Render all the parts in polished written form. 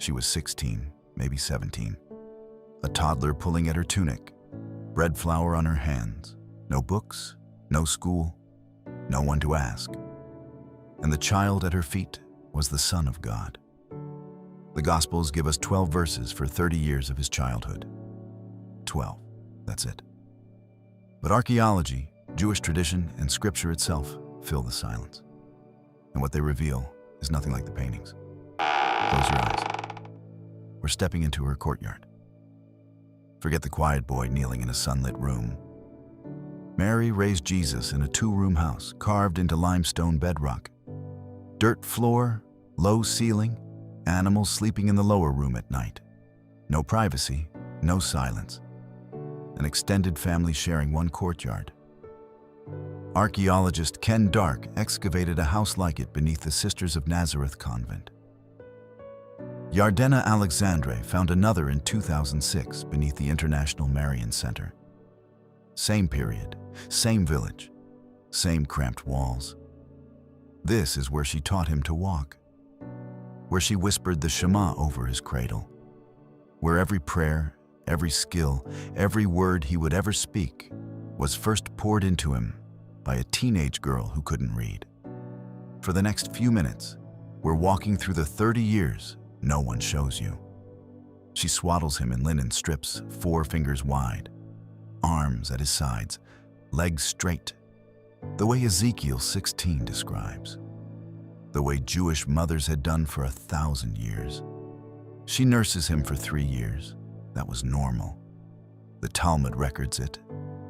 She was 16, maybe 17. A toddler pulling at her tunic, bread flour on her hands, no books, no school, no one to ask. And the child at her feet was the Son of God. The Gospels give us 12 verses for 30 years of his childhood. 12, that's it. But archaeology, Jewish tradition, and scripture itself fill the silence. And what they reveal is nothing like the paintings. Close your eyes. We're stepping into her courtyard. Forget the quiet boy kneeling in a sunlit room. Mary raised Jesus in a 2-room house carved into limestone bedrock. Dirt floor, low ceiling, animals sleeping in the lower room at night. No privacy, no silence. An extended family sharing one courtyard. Archaeologist Ken Dark excavated a house like it beneath the Sisters of Nazareth convent. Yardena Alexandre found another in 2006 beneath the International Marian Center. Same period, same village, same cramped walls. This is where she taught him to walk, where she whispered the Shema over his cradle, where every prayer, every skill, every word he would ever speak was first poured into him by a teenage girl who couldn't read. For the next few minutes, we're walking through the 30 years no one shows you. She swaddles him in linen strips 4 fingers wide, arms at his sides, legs straight, the way Ezekiel 16 describes, the way Jewish mothers had done for 1,000 years. She nurses him for 3 years. That was normal. The Talmud records it.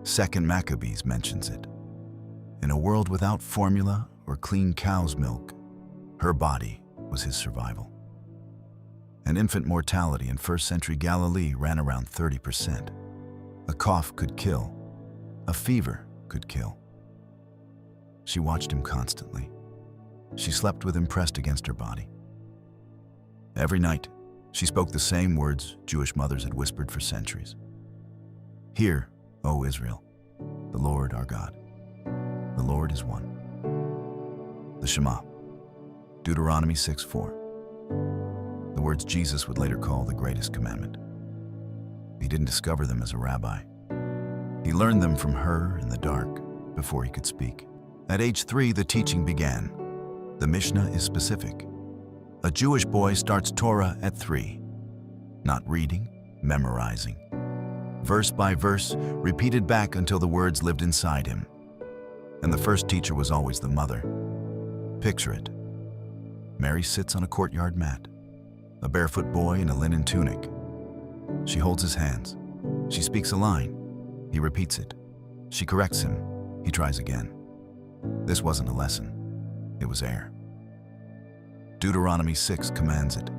2nd Maccabees mentions it. In a world without formula or clean cow's milk, her body was his survival. And infant mortality in 1st century Galilee ran around 30%. A cough could kill. A fever could kill. She watched him constantly. She slept with him pressed against her body. Every night, she spoke the same words Jewish mothers had whispered for centuries. Hear, O Israel, the Lord our God. The Lord is one. The Shema, Deuteronomy 6:4. The words Jesus would later call the greatest commandment. He didn't discover them as a rabbi. He learned them from her in the dark before he could speak. At age 3, the teaching began. The Mishnah is specific. A Jewish boy starts Torah at 3. Not reading, memorizing. Verse by verse, repeated back until the words lived inside him. And the first teacher was always the mother. Picture it. Mary sits on a courtyard mat. A barefoot boy in a linen tunic. She holds his hands. She speaks a line. He repeats it. She corrects him. He tries again. This wasn't a lesson. It was air. Deuteronomy 6 commands it.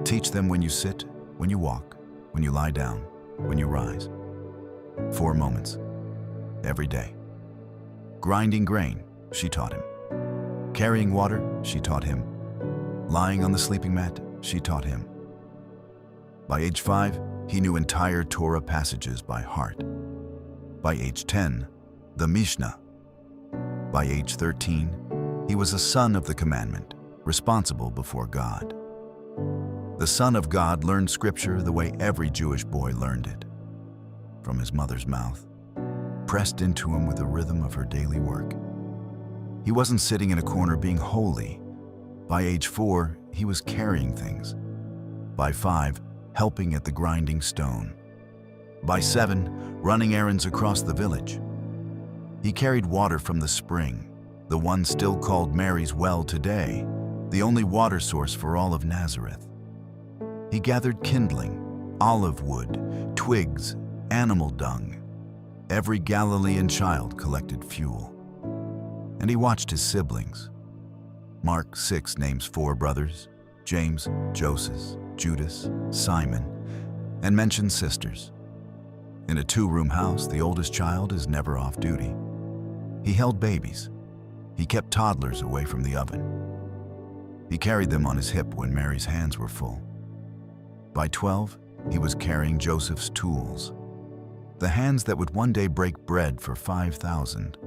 Teach them when you sit, when you walk, when you lie down, when you rise. 4 moments. Every day. Grinding grain, she taught him. Carrying water, she taught him. Lying on the sleeping mat, she taught him. By age 5, he knew entire Torah passages by heart. By age 10, the Mishnah. By age 13, he was a son of the commandment, responsible before God. The Son of God learned Scripture the way every Jewish boy learned it, from his mother's mouth, pressed into him with the rhythm of her daily work. He wasn't sitting in a corner being holy. By age 4, he was carrying things. By 5, helping at the grinding stone. By 7, running errands across the village. He carried water from the spring, the one still called Mary's well today, the only water source for all of Nazareth. He gathered kindling, olive wood, twigs, animal dung. Every Galilean child collected fuel. And he watched his siblings. Mark 6 names 4 brothers, James, Joseph, Judas, Simon, and mentions sisters. In a 2-room house, the oldest child is never off duty. He held babies. He kept toddlers away from the oven. He carried them on his hip when Mary's hands were full. By 12, he was carrying Joseph's tools. The hands that would one day break bread for 5,000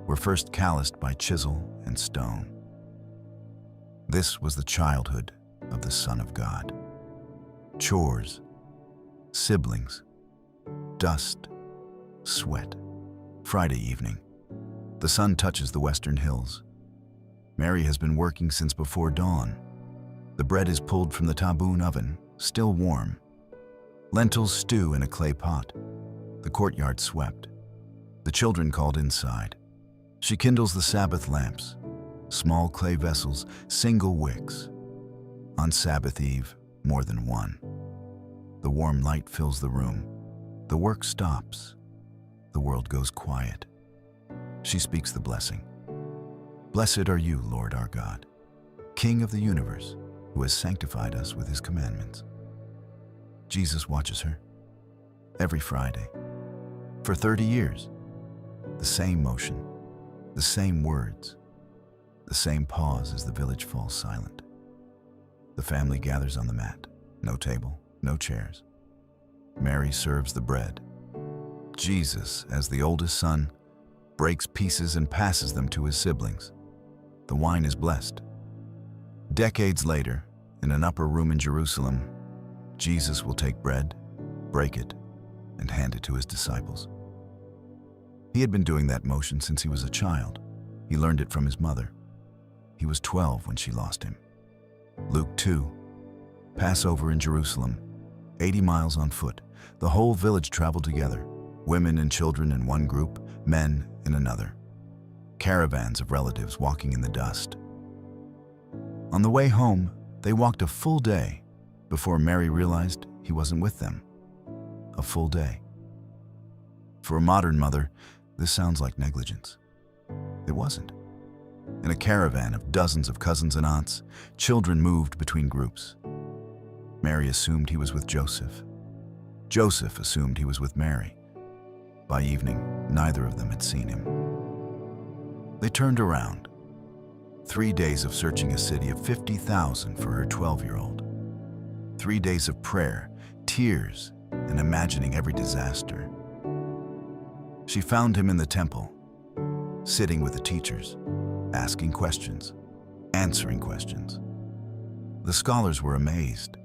were first calloused by chisel and stone. This was the childhood of the Son of God. chores, siblings, dust, sweat. Friday evening. The sun touches the western hills. Mary has been working since before dawn. The bread is pulled from the taboon oven, still warm. Lentils stew in a clay pot. The courtyard swept. The children called inside. She kindles the Sabbath lamps, small clay vessels, single wicks. On Sabbath Eve, more than one. The warm light fills the room. The work stops. The world goes quiet. She speaks the blessing. Blessed are you, Lord our God, King of the universe, who has sanctified us with his commandments. Jesus watches her every Friday for 30 years. The same motion, the same words, the same pause as the village falls silent. The family gathers on the mat. No table, no chairs. Mary serves the bread. Jesus, as the oldest son, breaks pieces and passes them to his siblings. The wine is blessed. Decades later, in an upper room in Jerusalem, Jesus will take bread, break it, and hand it to his disciples. He had been doing that motion since he was a child. He learned it from his mother. He was 12 when she lost him. Luke 2. Passover in Jerusalem, 80 miles on foot. The whole village traveled together, women and children in one group, men in another. Caravans of relatives walking in the dust. On the way home, they walked a full day before Mary realized he wasn't with them. A full day. For a modern mother, this sounds like negligence. It wasn't. In a caravan of dozens of cousins and aunts, children moved between groups. Mary assumed he was with Joseph. Joseph assumed he was with Mary. By evening, neither of them had seen him. They turned around. 3 days of searching a city of 50,000 for her 12-year-old. 3 days of prayer, tears, and imagining every disaster. She found him in the temple, sitting with the teachers, asking questions, answering questions. The scholars were amazed,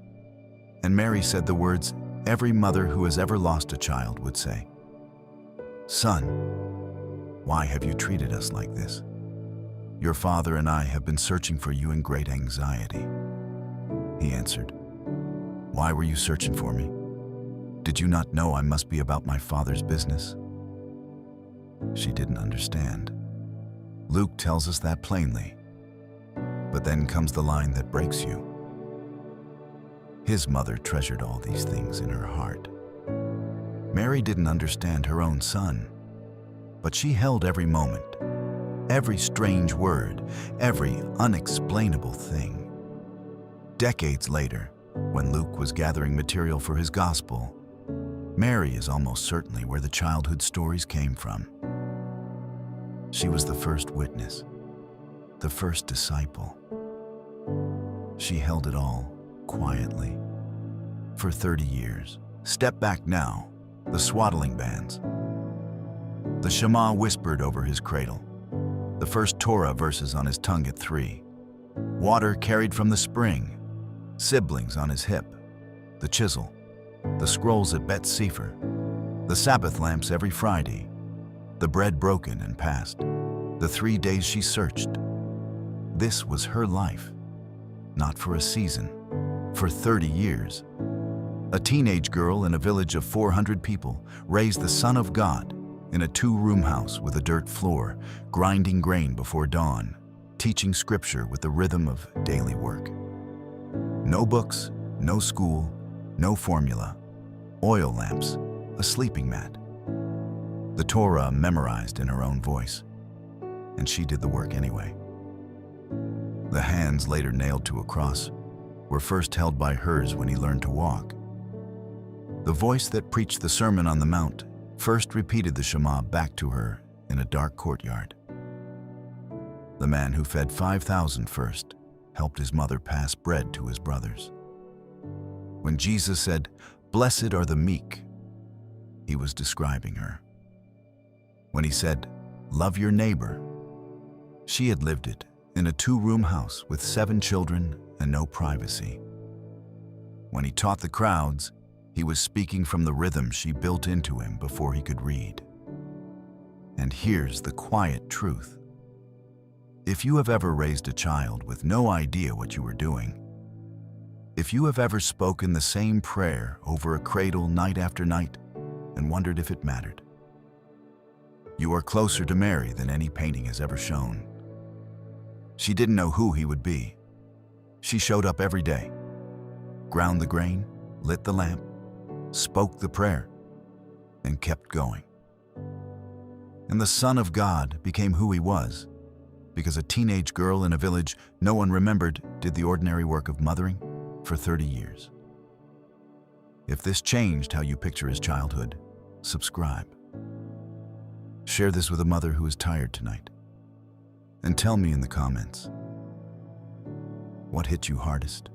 and Mary said the words every mother who has ever lost a child would say, "Son, why have you treated us like this? Your father and I have been searching for you in great anxiety." He answered, "Why were you searching for me? Did you not know I must be about my Father's business?" She didn't understand. Luke tells us that plainly. But then comes the line that breaks you. His mother treasured all these things in her heart. Mary didn't understand her own son, but she held every moment, every strange word, every unexplainable thing. Decades later, when Luke was gathering material for his gospel, Mary is almost certainly where the childhood stories came from. She was the first witness, the first disciple. She held it all quietly for 30 years. Step back now, the swaddling bands. The Shema whispered over his cradle. The first Torah verses on his tongue at 3. Water carried from the spring. Siblings on his hip. The chisel. The scrolls at Bet Sefer. The Sabbath lamps every Friday. The bread broken and passed. The 3 days she searched. This was her life. Not for a season. For 30 years. A teenage girl in a village of 400 people raised the Son of God in a 2-room house with a dirt floor, grinding grain before dawn, teaching scripture with the rhythm of daily work. No books, no school, no formula, oil lamps, a sleeping mat. The Torah memorized in her own voice, and she did the work anyway. The hands later nailed to a cross were first held by hers when he learned to walk. The voice that preached the Sermon on the Mount first repeated the Shema back to her in a dark courtyard. The man who fed 5,000 first helped his mother pass bread to his brothers. When Jesus said, "Blessed are the meek," he was describing her. When he said, "Love your neighbor," she had lived it in a 2-room house with 7 children and no privacy. When he taught the crowds, he was speaking from the rhythm she built into him before he could read. And here's the quiet truth. If you have ever raised a child with no idea what you were doing, if you have ever spoken the same prayer over a cradle night after night and wondered if it mattered, you are closer to Mary than any painting has ever shown. She didn't know who he would be. She showed up every day, ground the grain, lit the lamp, spoke the prayer, and kept going. And the Son of God became who he was, because a teenage girl in a village no one remembered did the ordinary work of mothering for 30 years. If this changed how you picture his childhood, subscribe. Share this with a mother who is tired tonight. And tell me in the comments, what hit you hardest?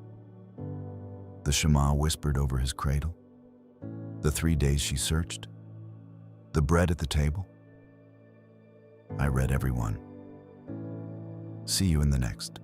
The Shema whispered over his cradle? The 3 days she searched? The bread at the table? I read every one. See you in the next.